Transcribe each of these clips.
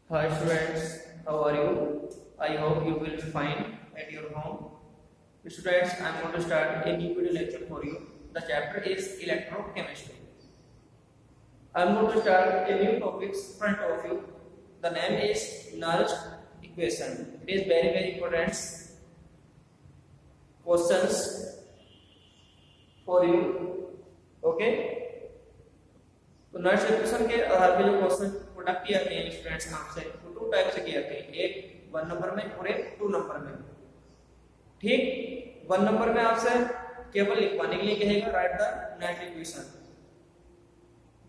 Hi students, how are you? I hope you will be fine at your home. Students, I am going to start a new video lecture for you. The chapter is electrochemistry. I am going to start a new topic in front of you. The name is Nernst equation. It is very important questions for you. Okay? तो Nernst equation के आधार पे जो question product किए जाते हैं students आपसे वो to type से किए जाते हैं, एक 1 नंबर में और एक 2 नंबर में। ठीक, 1 नंबर में आपसे केवल लिखवाने के लिए कहेगा right the net equation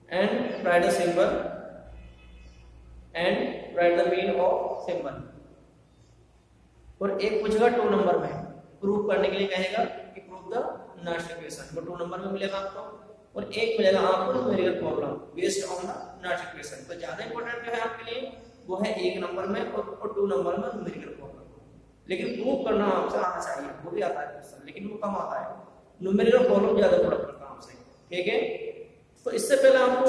and right the symbol and right the mean of symbol, और एक पूछेगा 2 नंबर में प्रूव करने के लिए कहेगा कि प्रूव द नर्स इक्वेशन, वो 2 नंबर में मिलेगा आपको, और एक मिलेगा आपको numerical problem based on the Nernst equation. तो ज्यादा इंपॉर्टेंट जो है आपके लिए वो है 1 नंबर में और 2 नंबर में न्यूमेरिकल प्रॉब्लम, लेकिन प्रूव करना आपसे आना चाहिए, वो भी आता है क्वेश्चन लेकिन वो कम आता है, न्यूमेरिकल प्रॉब्लम ज्यादा प्रोडक्ट करता है आपसे। ठीक है, तो इससे पहले आपको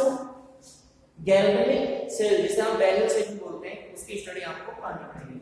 गैल्वेनिक सेल जिसे हम बैरियर सेल बोलते हैं उसकी स्टडी आपको करनी पड़ेगी।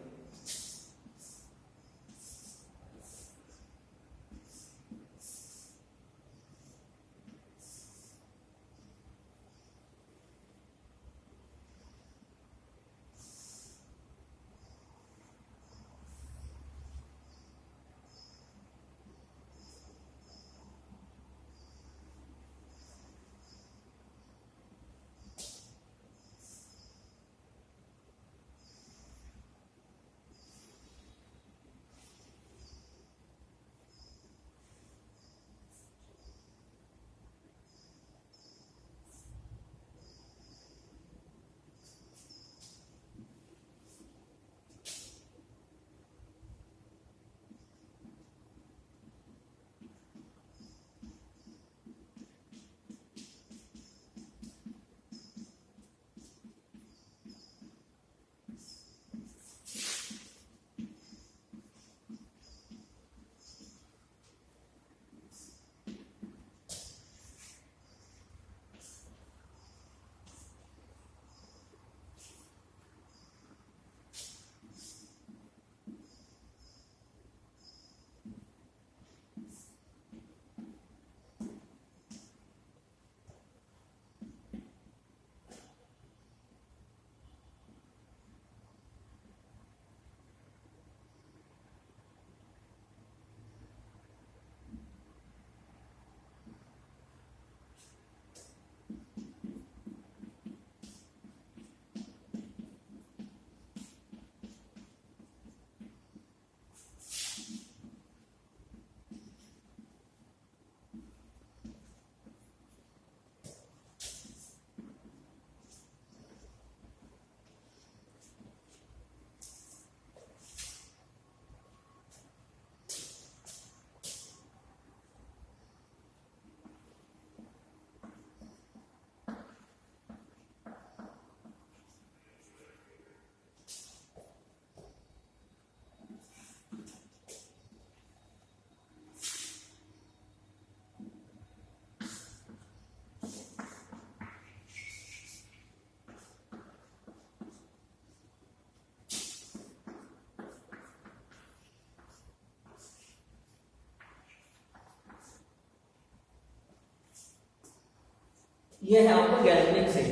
ये है आपका गैल्वेनिक सेल,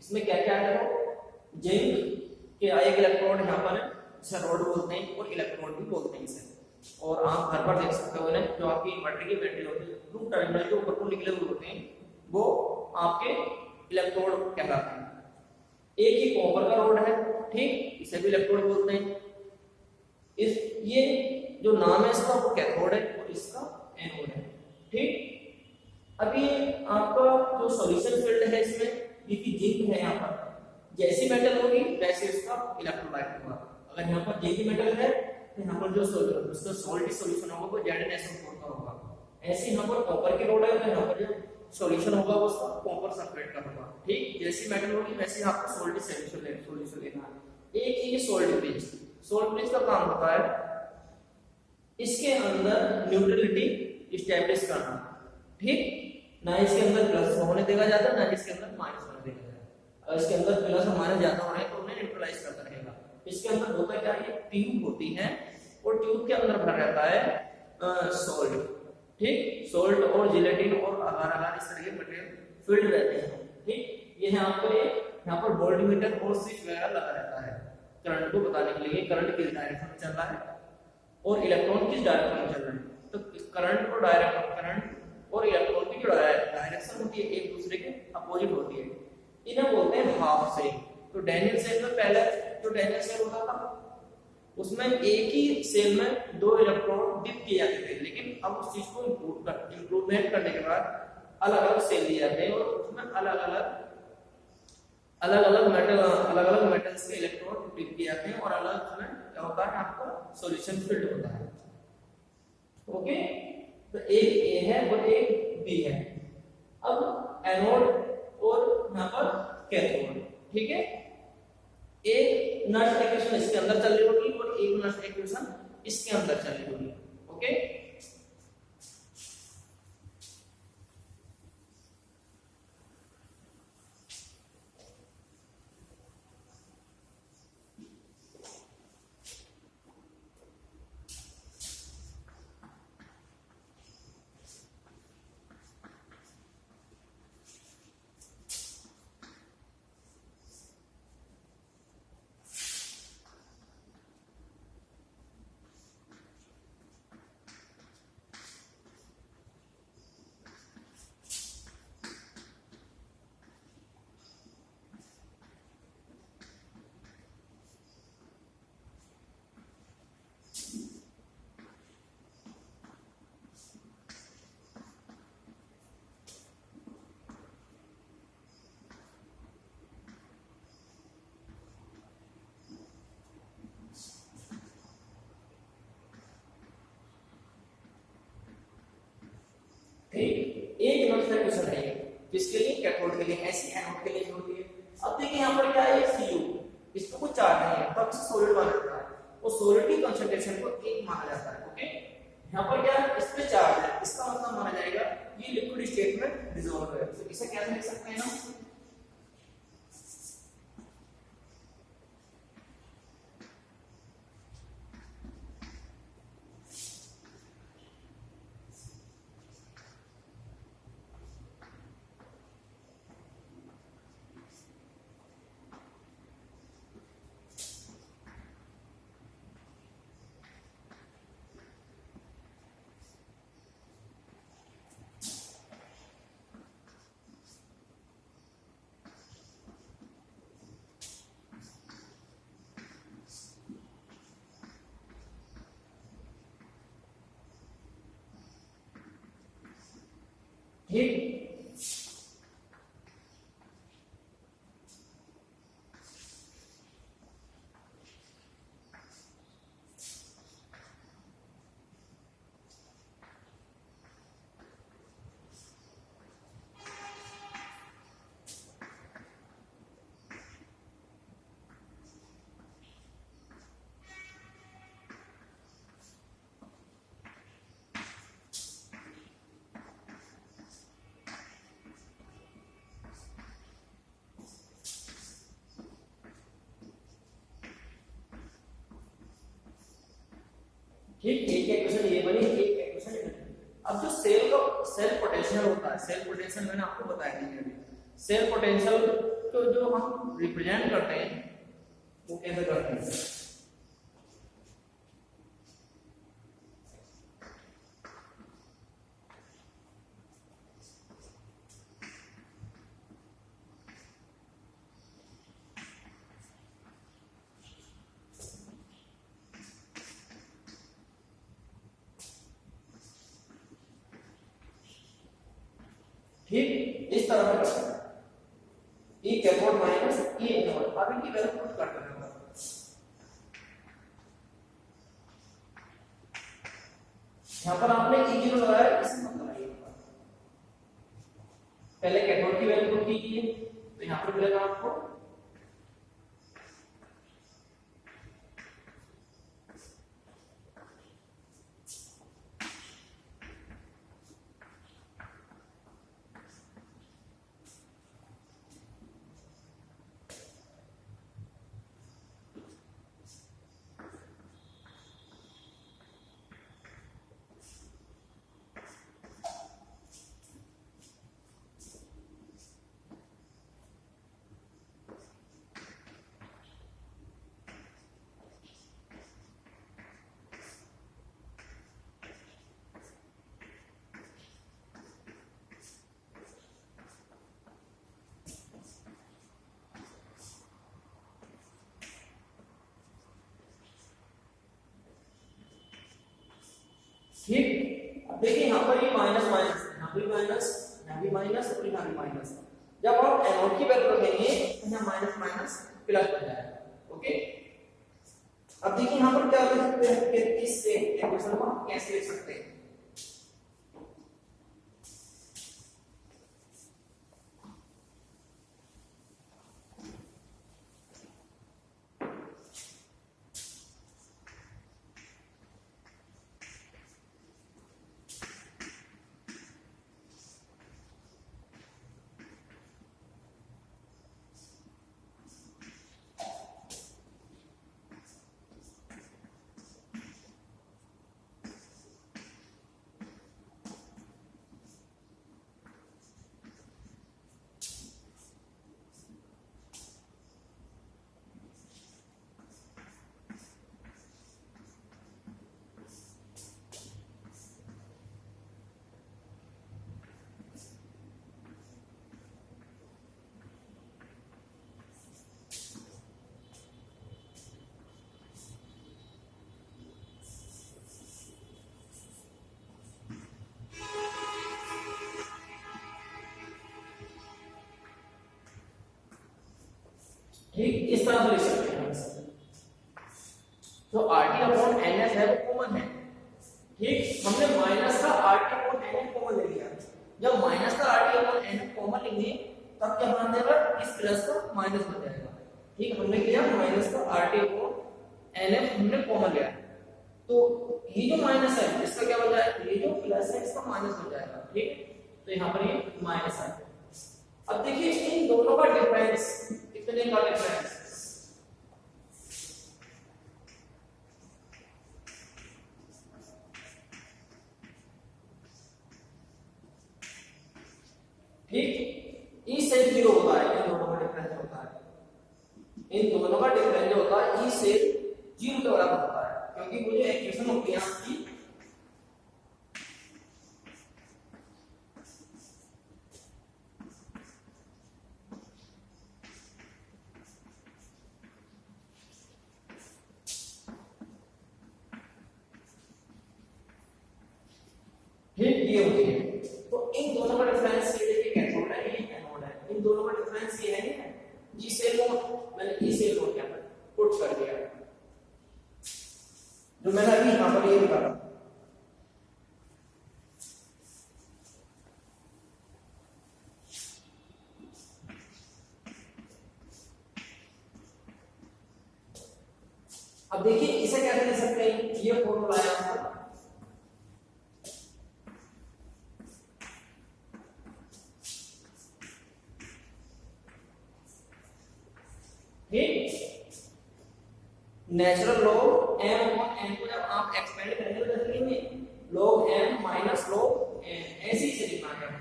इसमें क्या क्या है, जिंक के एक इलेक्ट्रोड यहाँ पर इसे रोड बोलते हैं और इलेक्ट्रोड भी बोलते हैं इसे, और आप घर पर देख सकते हो इन्हें, जो आपकी इन्वर्टर की बैटरी होती है टू टर्मिनल के ऊपर को निकले हुए होते हैं वो आपके इलेक्ट्रोड कहलाते हैं। एक ही कॉपर का रोड है, ठीक, इसे भी इलेक्ट्रोड बोलते हैं। इस ये जो नाम है इसका वो कैथोड है और इसका एनोड है। ठीक, अभी आपका जो सॉल्यूशन फील्ड है इसमें क्योंकि जिंक है, यहाँ पर जैसी मेटल होगी वैसे इसका इलेक्ट्रोलाइट होगा। अगर यहाँ पर जिंक मेटल है तो यहाँ पर जो उसका सॉल्टी सॉल्यूशन होगा वो ZnSO4 का होगा। ऐसे यहाँ पर कॉपर की रोड है तो यहाँ पर जो सॉल्यूशन होगा वो उसका कॉपर सल्फेट का होगा। ठीक, जैसी मेटल होगी वैसे आपको सॉल्टी सॉल्यूशन लेना है। एक ही सॉल्ट ब्रिज का काम होता है इसके अंदर न्यूट्रलिटी स्टैब्लिश करना। ठीक, ना इसके अंदर प्लस होने देगा जाता, ना इसके अंदर माइनस होने देगा जाता। अगर इसके अंदर प्लस और माइनस ज्यादा हो रहे हैं तो उन्हें न्यूट्रलाइज करता रहेगा। इसके अंदर होता क्या है, ट्यूब होती है और ट्यूब के अंदर भरा रहता है सोल्ट, ठीक, सोल्ट और जिलेटिन और आधार आधार इस तरह के मटेरियल फिल्ड रहते हैं, ठीक। ये है आपको यहाँ पर वोल्टमीटर और स्विच वगैरह लगा रहता है करंट को बताने के लिए, करंट किस डायरेक्शन में चल रहा है और इलेक्ट्रॉन किस डायरेक्शन में चल रहा है। तो करंट और इलेक्ट्रॉन की जो डायरेक्शन होती है एक दूसरे के अपोजिट होती है, इन्हें बोलते हैं हाफ सेल। तो डैनियल सेल में पहले जो डैनियल सेल होता था उसमें एक ही सेल में 2 इलेक्ट्रॉन डिप किए जाते थे, लेकिन अब उस चीज को इम्प्रूवमेंट करने के बाद अलग अलग सेल दिए जाते हैं और उसमें अलग अलग मेटल्स के इलेक्ट्रॉन डिप किए जाते हैं और अलग उसमें क्या होता है आपका सॉल्यूशन फिल्ड होता है, ओके। तो एक ए है और एक बी है। अब एनोड और यहाँ पर कैथोड, ठीक है। एक नट इक्वेशन इसके अंदर चल रही होगी और एक नट इक्वेशन इसके अंदर चल रही होगी, ओके। एक नोट का क्वेश्चन है किसके लिए, कैथोड के लिए, ऐसी एनोड के लिए होती है। अब देखिए यहाँ पर क्या है, Cu, इस पे कोई चार्ज नहीं है, तब से सॉलिड माना जाता है और सॉलिड की कंसंट्रेशन को 1 माना जाता है, ओके। यहाँ पर क्या है, इस पे चार्ज है, इसका मतलब माना जाएगा ये लिक्विड स्टेट में डिसॉल्व है। तो इसे कैसे लिख सकते हैं हम, ठीक। ठीक, एक इक्वेशन ये बनी, एक इक्वेशन ये बनी। अब जो सेल का सेल पोटेंशियल होता है, सेल पोटेंशियल मैंने आपको बताया नहीं अभी। सेल पोटेंशियल को जो हम रिप्रेजेंट करते हैं वो कैसे करते हैं, ठीक, इस तरह का करते हैं। E cathode minus E anode, अब इनकी वैल्यू पुट करते हैं। यहाँ पर आपने E0 लगाया, इस मतलब है पहले कैथोड की वैल्यू पुट कीजिए, तो यहाँ पर मिलेगा आपको ठीक। अब देखिए यहाँ पर ये माइनस माइनस, यहाँ भी माइनस, यहाँ भी माइनस और यहाँ भी माइनस। जब आप एनोड की वैल्यू रखेंगे तो यहाँ माइनस माइनस प्लस हो जाएगा। ओके, अब देखिए यहाँ पर क्या लिख सकते हैं कि इस इक्वेशन को हम कैसे लिख सकते हैं। ठीक, इस तरह से लिख सकते हैं। तो RT अपॉन NF है वो कॉमन है। ठीक, हमने माइनस का RT अपॉन NF कॉमन ले लिया। जब माइनस का RT अपॉन NF कॉमन लेंगे तब क्या बन जाएगा, इस प्लस का माइनस बन जाएगा। ठीक, हमने किया माइनस का RT अपॉन NF हमने कॉमन लिया, तो ये जो माइनस है इसका क्या बन जाएगा, ये जो प्लस है इसका माइनस बन जाएगा। ठीक, तो यहाँ पर ये माइनस है। अब देखिए इन दोनों का डिफरेंस, कितने का डिफरेंस, ठीक, ई से 0 होता है, इन दोनों का डिफरेंस होता है, इन दोनों का डिफरेंस जो होता है ई से 0 के बराबर होता है, क्योंकि वो जो इक्वेशन होती है आपकी ये होती है। तो इन दोनों का डिफरेंस ये देखिए कैथोड है, ये एनोड है, इन दोनों का डिफरेंस ये है जी से नोट, मैंने ई से नोट क्या पुट कर दिया, जो मैंने अभी यहां पर ये लिखा। अब देखिए इसे कैसे लिख सकते हैं, ये फॉर्मूला है आपका, natural log m upon n को जब आप एक्सपेंड करेंगे तो कैसे लिखेंगे, log m minus log n, ऐसे ही से लिखना है।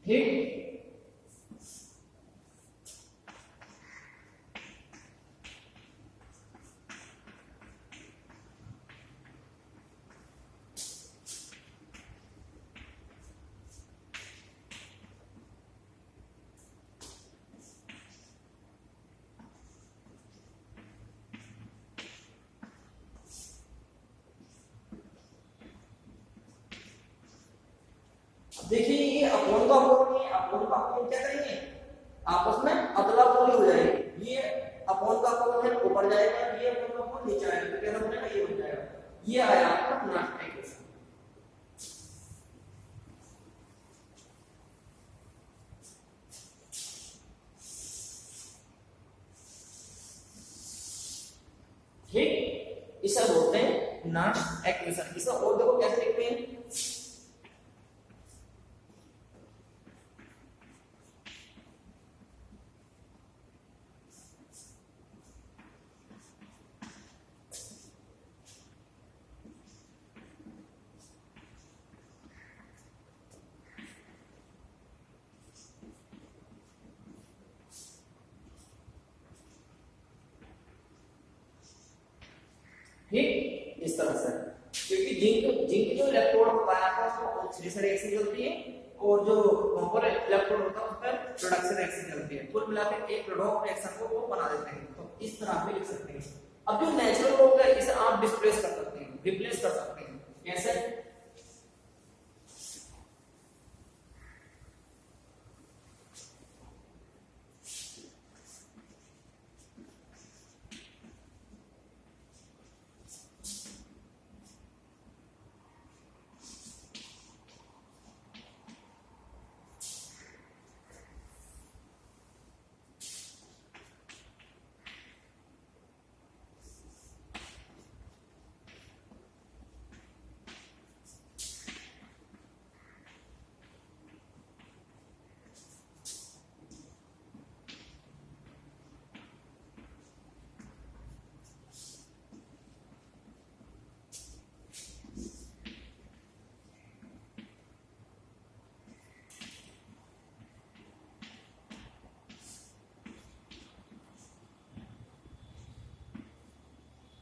ठीक, देखिए ये अपॉन का अपॉन, ये अपॉन का अपॉन क्या करेंगे, आपस में अदला बदली हो जाएगी, ये अपॉन का अपॉन है ऊपर जाएगा, ये अपॉन का अपॉन नीचे आएगा, तो कैसा बनेगा, ये बन जाएगा, ये आया आपका नाश्ता इक्वेशन। ठीक, इसे बोलते हैं नाश इक्वेशन। इसे और देखो कैसे लिखते हैं, ठीक, इस तरह से, क्योंकि जिंक जो इलेक्ट्रोड होता है आपका उसमें ऑक्सीडेशन रिएक्शन चलती है और जो कॉपर इलेक्ट्रोड होता है उस पर रिडक्शन रिएक्शन चलती है, कुल मिलाकर एक रेडॉक्स रिएक्शन को वो बना देते हैं। तो इस तरह आप लिख सकते हैं। अब जो नेचुरल लॉग है इसे आप डिस्प्लेस कर सकते हैं, रिप्लेस कर सकते हैं। कैसे?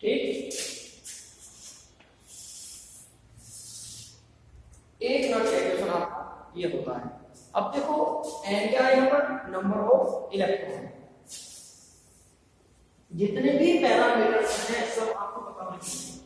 ठीक, एक नंबर इक्वेशन आपका ये होता है। अब देखो n क्या है यहाँ पर? Number of electron. जितने भी पैरामीटर्स हैं सब आपको पता होने चाहिए।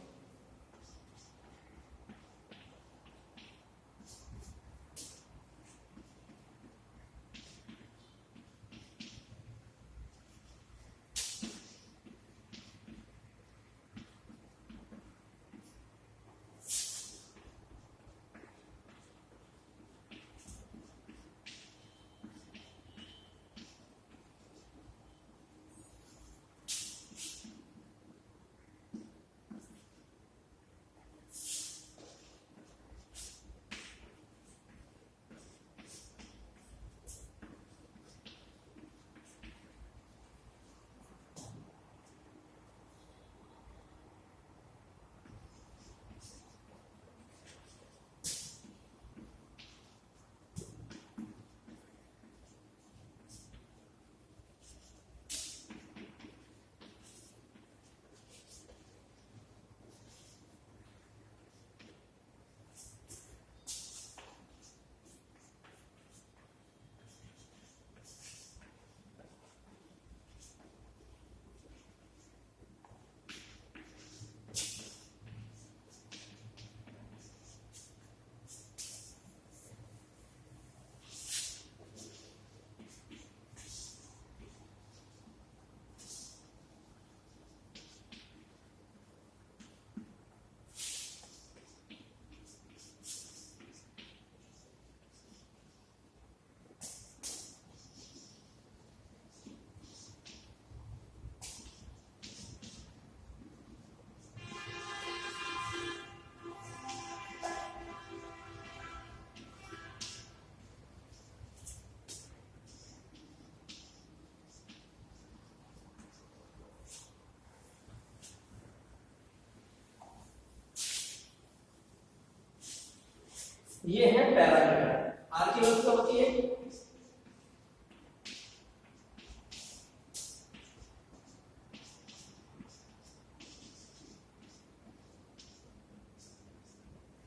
ये है पैरामीटर। आर की वैल्यू क्या होती है?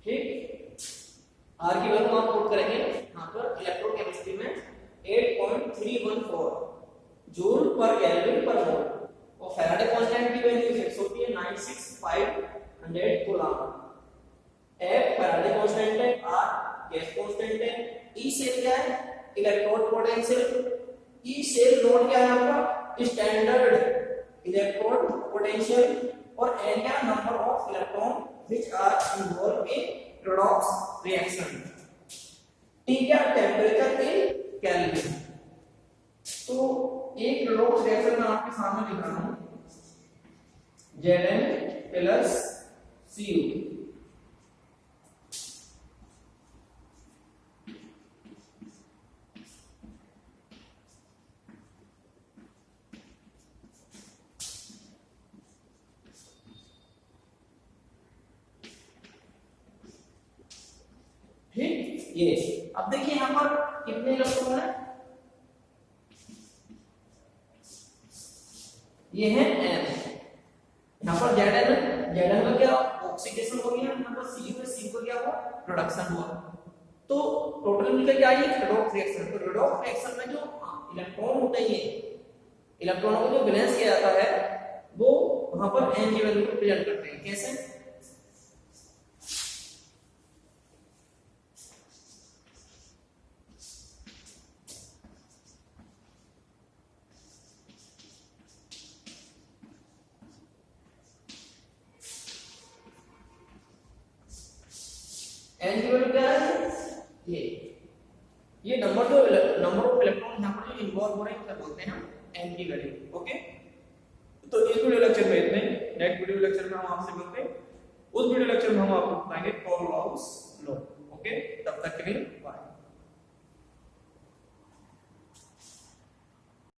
ठीक, आर की वैल्यू आप पुट करेंगे यहाँ पर इलेक्ट्रोड केमिस्ट्री में 8.314 जूल पर केल्विन पर मोल, और फैराडे कांस्टेंट की वैल्यू फिक्स होती है 96500 कूलम। F फैराडे कांस्टेंट है, R गैस कांस्टेंट है, E सेल क्या है? Electrode potential. E cell naught क्या है आपका? Standard electrode potential. और N क्या? Number of electron which are involved in redox reaction। T क्या? Temperature in kelvin. तो एक redox रिएक्शन में आपके सामने लिख रहा हूं Zn प्लस Cu। ठीक, ये अब देखिए यहां पर कितने इलेक्ट्रॉन है? ये है n, यहाँ पर Zn का क्या ऑक्सीडेशन हो गया, यहाँ पर Cu का क्या हुआ, प्रोडक्शन हुआ। तो टोटल मिलकर क्या आई, रेडॉक्स रिएक्शन। तो रेडॉक्स रिएक्शन में जो इलेक्ट्रॉन होते हैं, इलेक्ट्रॉनों को जो बैलेंस किया जाता है वो वहां पर n की वैल्यू को प्रेजेंट करते हैं। कैसे, n की वैल्यू क्या है, ये नंबर जो नंबर ऑफ इलेक्ट्रॉन यहां पर जो इन्वॉल्व हो रहे हैं उसे बोलते हैं n की वैल्यू। ओके, तो इस वीडियो लेक्चर में इतने। नेक्स्ट वीडियो लेक्चर में हम आपसे मिलते हैं। उस वीडियो लेक्चर में हम आपको बताएंगे कोर लॉस